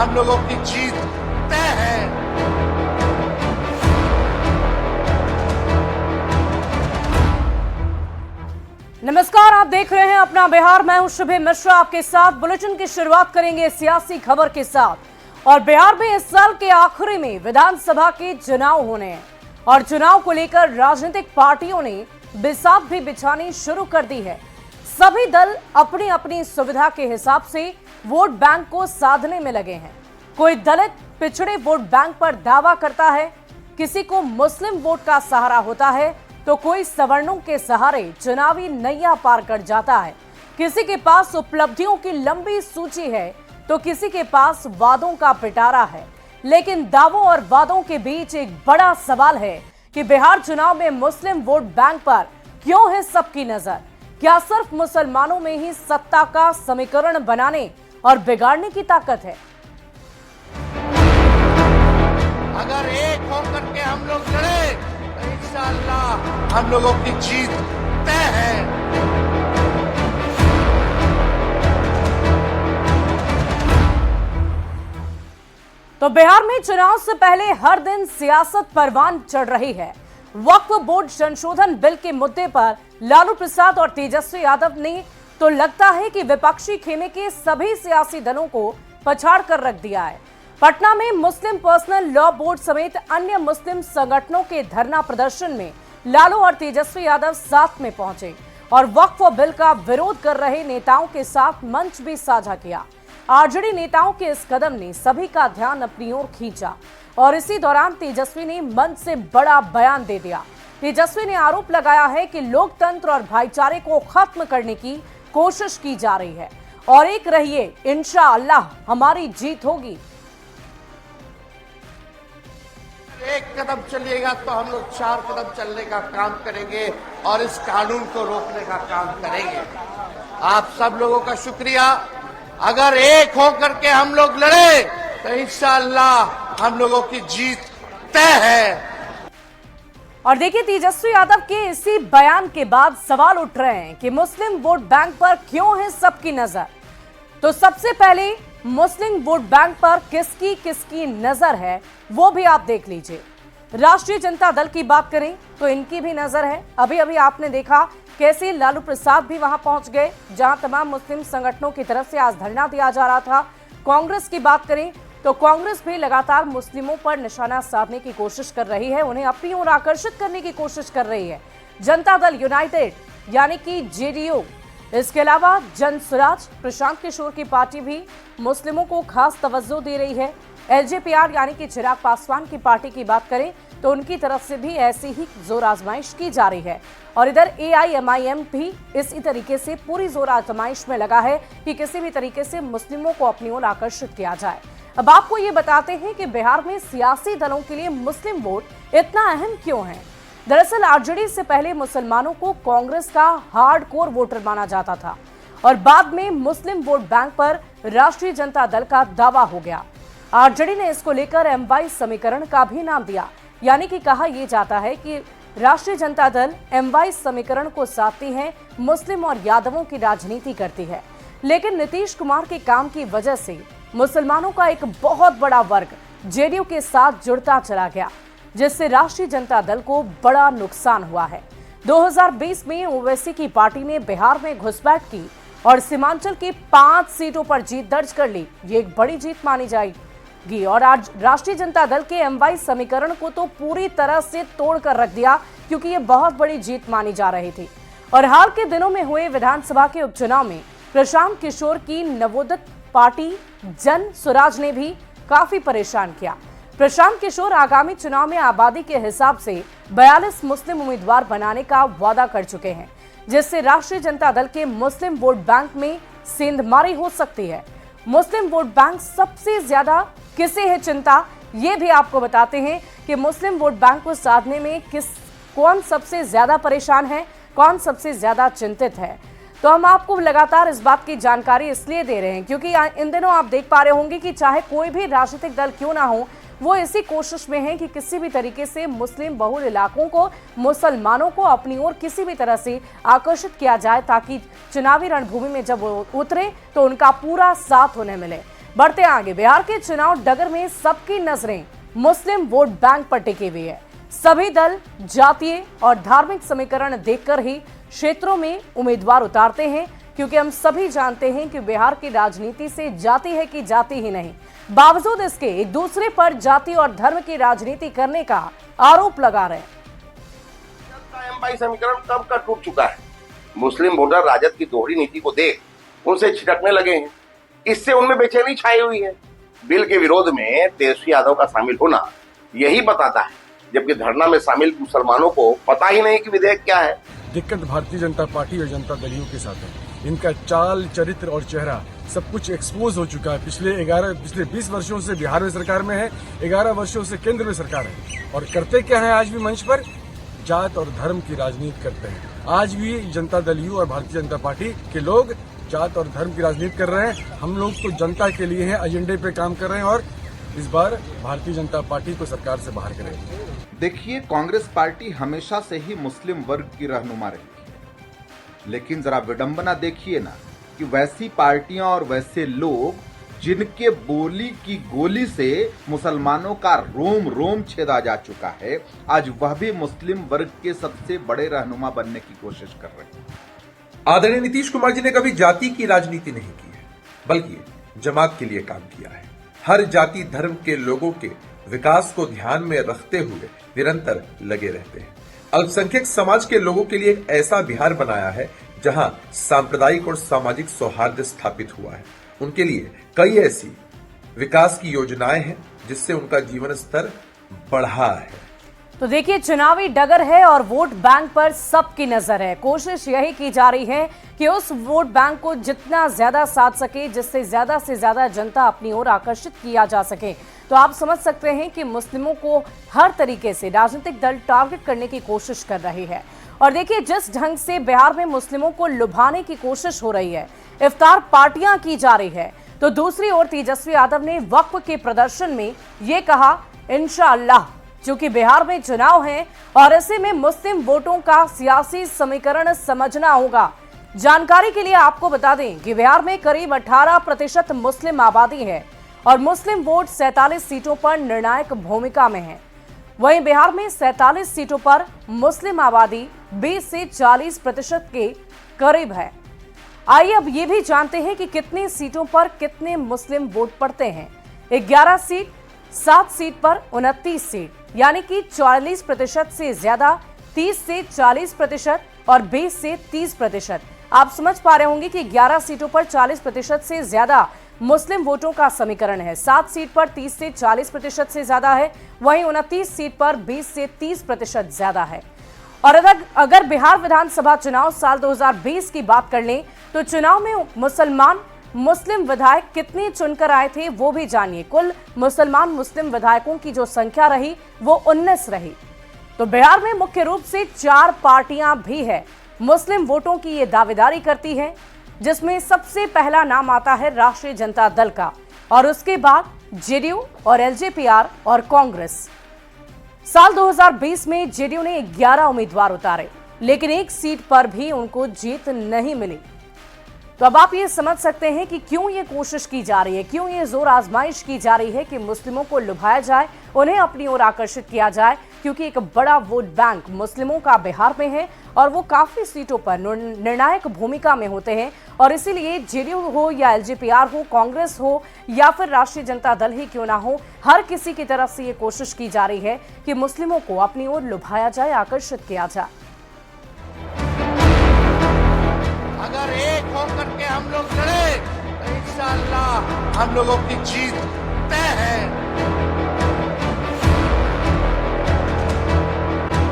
हम लोगों की जीत तय है। नमस्कार, आप देख रहे हैं अपना बिहार। मैं हूं शुभे मिश्रा आपके साथ। बुलेटिन की शुरुआत करेंगे सियासी खबर के साथ। और बिहार में इस साल के आखिरी में विधानसभा के चुनाव होने हैं और चुनाव को लेकर राजनीतिक पार्टियों ने बिसात भी बिछानी शुरू कर दी है। सभी दल अपनी अपनी सुविधा के हिसाब से वोट बैंक को साधने में लगे हैं। कोई दलित पिछड़े वोट बैंक पर दावा करता है, किसी को मुस्लिम वोट का सहारा होता है तो कोई सवर्णों के सहारे चुनावी नैया पार कर जाता है। किसी के पास उपलब्धियों की लंबी सूची है तो किसी के पास वादों का पिटारा है। लेकिन दावों और वादों के बीच एक बड़ा सवाल है कि बिहार चुनाव में मुस्लिम वोट बैंक पर क्यों है सबकी नजर? क्या सिर्फ मुसलमानों में ही सत्ता का समीकरण बनाने और बिगाड़ने की ताकत है? अगर एक होकर के हम लोग लड़े तो इंशाअल्लाह हम लोगों की जीत तय है। तो बिहार में चुनाव से पहले हर दिन सियासत परवान चढ़ रही है। वक्फ बोर्ड संशोधन बिल के मुद्दे पर लालू प्रसाद और तेजस्वी यादव ने तो लगता है कि विपक्षी खेमे के सभी सियासी दलों को पछाड़ कर रख दिया है। पटना में मुस्लिम पर्सनल लॉ बोर्ड समेत अन्य मुस्लिम संगठनों के धरना प्रदर्शन में लालू और तेजस्वी यादव साथ में पहुंचे और वक्फ बिल का विरोध कर रहे नेताओं के साथ मंच भी साझा किया। आरजेडी नेताओं के इस कदम ने सभी का ध्यान अपनी ओर खींचा और इसी दौरान तेजस्वी ने मंच से बड़ा बयान दे दिया। तेजस्वी ने आरोप लगाया है कि लोकतंत्र और भाईचारे को खत्म करने की कोशिश की जा रही है और एक रहिए, इंशाअल्लाह हमारी जीत होगी। एक कदम चलिएगा तो हम लोग 4 कदम चलने का काम करेंगे और इस कानून को रोकने का काम करेंगे। आप सब लोगों का शुक्रिया। अगर एक होकर के हम लोग लड़े तो इंशाअल्लाह हम लोगों की जीत तय है। और देखिए, तेजस्वी यादव के इसी बयान के बाद सवाल उठ रहे हैं कि मुस्लिम वोट बैंक पर क्यों है सबकी नजर। तो सबसे पहले मुस्लिम वोट बैंक पर किसकी किसकी नजर है वो भी आप देख लीजिए। राष्ट्रीय जनता दल की बात करें तो इनकी भी नजर है। अभी अभी आपने देखा कैसे लालू प्रसाद भी वहां पहुंच गए जहां तमाम मुस्लिम संगठनों की तरफ से आज धरना दिया जा रहा था। कांग्रेस की बात करें तो कांग्रेस भी लगातार मुस्लिमों पर निशाना साधने की कोशिश कर रही है, उन्हें अपनी ओर आकर्षित करने की कोशिश कर रही है। जनता दल यूनाइटेड यानी कि जेडीयू, इसके अलावा जन स्वराज प्रशांत किशोर की पार्टी भी मुस्लिमों को खास तवज्जो दे रही है। एलजेपीआर यानी कि चिराग पासवान की पार्टी की बात करें तो उनकी तरफ से भी ऐसी ही जोर आजमाइश की जा रही है और इधर एआईएमआईएम भी इसी तरीके से पूरी जोर आजमाइश में लगा है कि किसी भी तरीके से मुस्लिमों को अपनी ओर आकर्षित किया जाए। अब आपको ये बताते हैं कि बिहार में सियासी दलों के लिए मुस्लिम वोट इतना अहम क्यों है। दरअसल आरजेडी से पहले मुसलमानों को कांग्रेस का हार्डकोर वोटर माना जाता था और बाद में मुस्लिम वोट बैंक पर राष्ट्रीय जनता दल का दावा हो गया। आरजेडी ने इसको लेकर एमवाई समीकरण का भी नाम दिया, यानी कि कहा यह जाता है कि राष्ट्रीय जनता दल एमवाई समीकरण को साधती है, मुस्लिम और यादवों की राजनीति करती है। लेकिन नीतीश कुमार के काम की वजह से मुसलमानों का एक बहुत बड़ा वर्ग जेडीयू के साथ जुड़ता चला गया, जिससे राष्ट्रीय जनता दल को बड़ा नुकसान हुआ है। 2020 में ओवैसी की पार्टी ने बिहार में घुसपैठ की और सीमांचल की 5 सीटों पर जीत दर्ज कर ली। ये एक बड़ी जीत मानी जाएगी और आज राष्ट्रीय जनता दल के एमवाई समीकरण को तो पूरी तरह से तोड़ कर रख दिया, क्योंकि ये बहुत बड़ी जीत मानी जा रही थी। और हाल के दिनों में हुए विधानसभा के उपचुनाव में प्रशांत किशोर की नवोदित पार्टी जन स्वराज ने भी काफी परेशान किया। प्रशांत किशोर आगामी चुनाव में आबादी के हिसाब से 42 मुस्लिम उम्मीदवार बनाने का वादा कर चुके हैं, जिससे राष्ट्रीय जनता दल के मुस्लिम वोट बैंक में सेंधमारी हो सकती है। मुस्लिम वोट बैंक सबसे ज्यादा किसे है चिंता, ये भी आपको बताते हैं कि मुस्लिम वोट बैंक को साधने में कौन सबसे ज्यादा परेशान है, कौन सबसे ज्यादा चिंतित है। तो हम आपको लगातार इस बात की जानकारी इसलिए दे रहे हैं क्योंकि इन दिनों आप देख पा रहे होंगे कि चाहे कोई भी राजनीतिक दल क्यों ना हो, वो इसी कोशिश में है कि किसी भी तरीके से मुस्लिम बहुल इलाकों को, मुसलमानों को अपनी ओर किसी भी तरह से आकर्षित किया जाए, ताकि चुनावी रणभूमि में जब वो उतरे तो उनका पूरा साथ उन्हें मिले। बढ़ते आगे, बिहार के चुनाव डगर में सबकी नजरें मुस्लिम वोट बैंक पर टिकी हुई है। सभी दल जातीय और धार्मिक समीकरण देखकर ही क्षेत्रों में उम्मीदवार उतारते हैं, क्योंकि हम सभी जानते हैं कि बिहार की राजनीति से जाति है कि जाति ही नहीं। बावजूद इसके एक दूसरे पर जाति और धर्म की राजनीति करने का आरोप लगा रहे हैं। समीकरण कब का टूट चुका है। मुस्लिम वोटर राजद की दोहरी नीति को देख उनसे छिटकने लगे हैं। इससे उनमें बेचैनी छाई हुई है। बिल के विरोध में तेजस्वी यादव का शामिल होना यही बताता है, जबकि धरना में शामिल मुसलमानों को पता ही नहीं कि विधेयक क्या है। दिक्कत भारतीय जनता पार्टी और जनता दलियों के साथ है। इनका चाल, चरित्र और चेहरा सब कुछ एक्सपोज हो चुका है। पिछले 20 वर्षों से बिहार में सरकार में है, 11 वर्षों से केंद्र में सरकार है, और करते क्या है? आज भी मंच पर जात और धर्म की राजनीति करते हैं। आज भी जनता दलियों और भारतीय जनता पार्टी के लोग जात और धर्म की राजनीति कर रहे हैं। हम लोग तो जनता के लिए हैं, एजेंडे पे काम कर रहे हैं और इस बार भारतीय जनता पार्टी को सरकार से बाहर करेंगे। देखिए, कांग्रेस पार्टी हमेशा से ही मुस्लिम वर्ग की रहनुमा रही है, लेकिन जरा विडंबना देखिए ना कि वैसी पार्टियां और वैसे लोग जिनके बोली की गोली से मुसलमानों का रोम रोम छेदा जा चुका है, आज वह भी मुस्लिम वर्ग के सबसे बड़े रहनुमा बनने की कोशिश कर रहे हैं। आदरणीय नीतीश कुमार जी ने कभी जाति की राजनीति नहीं की है, बल्कि जमात के लिए काम किया है। हर जाति धर्म के लोगों के विकास को ध्यान में रखते हुए निरंतर लगे रहते हैं। अल्पसंख्यक समाज के लोगों के लिए एक ऐसा बिहार बनाया है जहां सांप्रदायिक और सामाजिक सौहार्द स्थापित हुआ है। उनके लिए कई ऐसी विकास की योजनाएं हैं जिससे उनका जीवन स्तर बढ़ा है। तो देखिए, चुनावी डगर है और वोट बैंक पर सबकी नजर है। कोशिश यही की जा रही है कि उस वोट बैंक को जितना ज्यादा साध सके, जिससे ज्यादा से ज्यादा जनता अपनी ओर आकर्षित किया जा सके। तो आप समझ सकते हैं कि मुस्लिमों को हर तरीके से राजनीतिक दल टारगेट करने की कोशिश कर रही है। और देखिए, जिस ढंग से बिहार में मुस्लिमों को लुभाने की कोशिश हो रही है, इफ्तार पार्टियां की जा रही है, तो दूसरी ओर तेजस्वी यादव ने वक्फ के प्रदर्शन में ये कहा, इंशाअल्लाह, चूंकि बिहार में चुनाव है और ऐसे में मुस्लिम वोटों का सियासी समीकरण समझना होगा। जानकारी के लिए आपको बता दें कि बिहार में करीब 18% मुस्लिम आबादी है और मुस्लिम वोट 47 सीटों पर निर्णायक भूमिका में है। वहीं बिहार में 47 सीटों पर मुस्लिम आबादी 20 से 40% के करीब है। आइए अब ये भी जानते हैं कि कितनी सीटों पर कितने मुस्लिम वोट पड़ते हैं। 11 सीट, 7 सीट पर 29 सीट, यानी कि 44% से ज्यादा, 30 से 40% और 20 से 30%। आप समझ पा रहे होंगे कि 11 सीटों पर 40% से ज्यादा मुस्लिम वोटों का समीकरण है, 7 सीट पर 30 से 40% से ज्यादा है, वहीं 29 सीट पर 20 से 30% ज्यादा है। और अगर बिहार विधानसभा चुनाव साल 2020 की बात कर लें तो चुनाव में मुस्लिम विधायक कितने चुनकर आए थे वो भी जानिए। कुल मुस्लिम विधायकों की जो संख्या रही वो 19 रही। तो बिहार में मुख्य रूप से 4 पार्टियां भी है मुस्लिम वोटों की ये दावेदारी करती है, जिसमें सबसे पहला नाम आता है राष्ट्रीय जनता दल का, और उसके बाद जेडीयू और एलजेपीआर और कांग्रेस। साल 2020 में जेडीयू ने 11 उम्मीदवार उतारे, लेकिन एक सीट पर भी उनको जीत नहीं मिली। तो अब आप ये समझ सकते हैं कि क्यों ये कोशिश की जा रही है, क्यों ये जोर आजमाइश की जा रही है कि मुस्लिमों को लुभाया जाए, उन्हें अपनी ओर आकर्षित किया जाए, क्योंकि एक बड़ा वोट बैंक मुस्लिमों का बिहार में है और वो काफी सीटों पर निर्णायक भूमिका में होते हैं। और इसीलिए जेडीयू हो या एलजेपीआर हो, कांग्रेस हो या फिर राष्ट्रीय जनता दल ही क्यों ना हो, हर किसी की तरफ से ये कोशिश की जा रही है कि मुस्लिमों को अपनी ओर लुभाया जाए, आकर्षित किया जाए। अगर एक होकर के हम लोग लड़े तो इंशाअल्लाह हम लोगों की जीत तय है।